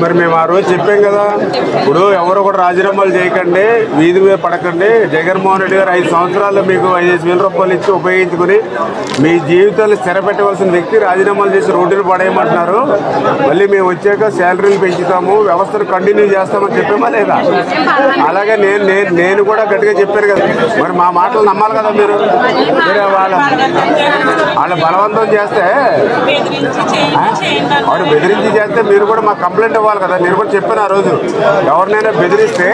మరి మేము ఆ రోజు చెప్పాం కదా, ఇప్పుడు ఎవరు కూడా రాజీనామాలు చేయకండి, వీధి మీద పడకండి. జగన్మోహన్ రెడ్డి గారు 5 సంవత్సరాల్లో మీకు 5,000 రూపాయలు ఇచ్చి ఉపయోగించుకుని మీ జీవితాలు స్థిరపెట్టవలసిన వ్యక్తి రాజీనామాలు చేసి రోడ్డును పడేయమంటున్నారు. మళ్ళీ మేము వచ్చాక శాలరీలు పెంచుతాము, వ్యవస్థను కంటిన్యూ చేస్తామని చెప్పామా లేదా? అలాగే నేను కూడా గట్టిగా చెప్పాను కదా. మరి మా మాటలు నమ్మాలి కదా మీరు. వాళ్ళ బలవంతం చేస్తే, వాడు బెదిరించి చేస్తే మీరు కూడా మాకు కంప్లైంట్ ఇవ్వాలి కదా. నేను కూడా చెప్పాను ఆ రోజు, ఎవరినైనా బెదిరిస్తే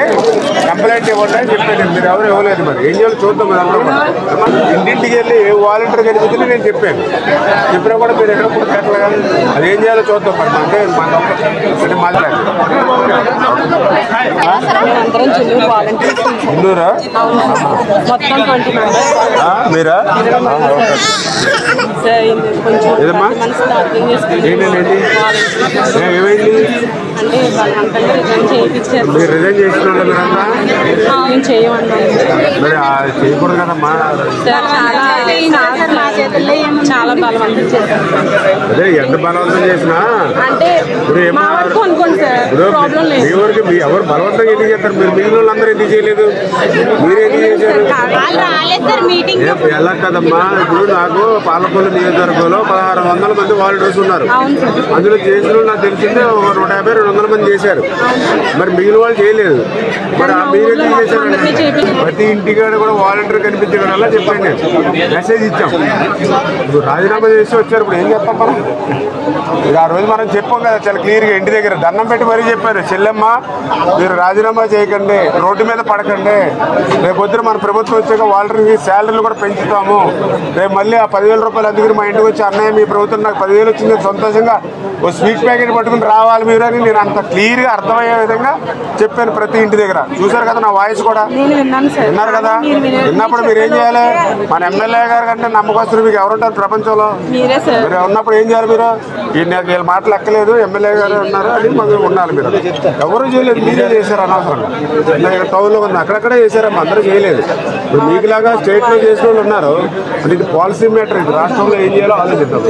కంప్లైంట్ ఇవ్వండి అని చెప్పాను. మీరు ఎవరు ఇవ్వలేదు. మరి ఏం చేయాలి చూద్దాం. ఇంటింటికి వెళ్ళి ఏ వాలంటీర్ కనిపించింది నేను చెప్పినా కూడా మీరు ఎక్కడ కూడా పెట్టలేదు. అది ఏం చేయాలో చూద్దాం. మరి అంటే మాట్లాడాలి ఇన్నూరా మీరా? ఏదమ్మా ఏంటండి ఏమైంది? మీరు రిజైన్ చేస్తున్నారు మీరంతా? మరి చేయకూడదు కదమ్మా. అదే ఎంత బలవంతం చేసినా ఇప్పుడు ఎవరు బలవంతంగా ఎందుకు చేస్తారు? మీరు మిగిలిన వాళ్ళందరూ ఎందుకు చేయలేదు? మీరేందుకు చేశారు? ఎలా కదమ్మా. ఇప్పుడు నాకు పాలకొల్లు నియోజకవర్గంలో 1600 మంది వాలంటీర్స్ ఉన్నారు. అందులో చేసిన నాకు తెలిసిందే 150-200 మంది చేశారు. మరి మిగిలిన వాళ్ళు చేయలేదు. మరి మీరెందుకు చేశారు? ప్రతి ఇంటికాడ కూడా వాలంటీర్ కనిపించడం వల్ల చెప్పండి, మెసేజ్ ఇచ్చాం. ఇప్పుడు రాజీనామా చేసి వచ్చారు. ఇప్పుడు ఏం చెప్తాం మనం? ఆ రోజు మనం చెప్పాం కదా చాలా క్లియర్గా, ఇంటి దగ్గర దండం పెట్టి మరీ చెప్పారు, చెల్లెమ్మ మీరు రాజీనామా చేయకండి, రోడ్డు మీద పడకండి, రేపు పొద్దున మన ప్రభుత్వం వచ్చాక వాలంటీర్కి శాలరీలు కూడా పెంచుతాము, రేపు మళ్ళీ ఆ 10,000 రూపాయలు అందుకని మా ఇంటికి వచ్చి అన్నయ్య మీ ప్రభుత్వం నాకు 10,000 వచ్చింది సంతోషంగా ఓ స్వీట్ ప్యాకెట్ పట్టుకుని రావాలి మీరు అని నేను అంత క్లియర్గా అర్థమయ్యే విధంగా చెప్పాను ప్రతి ఇంటి దగ్గర. చూసారు కదా నా వాయిస్ కూడా విన్నారు కదా. విన్నప్పుడు మీరు ఏం చేయాలి? మన ఎమ్మెల్యే గారు కంటే నమ్మకస్తులు మీకు ఎవరుంటారు ప్రపంచంలో? మీరు ఉన్నప్పుడు ఏం చేయాలి? మీరు వీళ్ళ మాటలు ఎక్కలేదు, ఎమ్మెల్యే గారు ఉన్నారు అని మాకు ఉండాలి. మీరు ఎవరు చేయలేదు, మీరే చేశారు అనవసరంగా. టౌన్లో ఉంది అక్కడక్కడే చేశారమ్మా, అందరూ చేయలేదు. ఇప్పుడు మీకులాగా స్టేట్లో చేసిన వాళ్ళు ఉన్నారు. అంటే ఇది పాలసీ మ్యాటర్. ఇది రాష్ట్రంలో ఏం చేయాలో ఆలోచిద్దాం.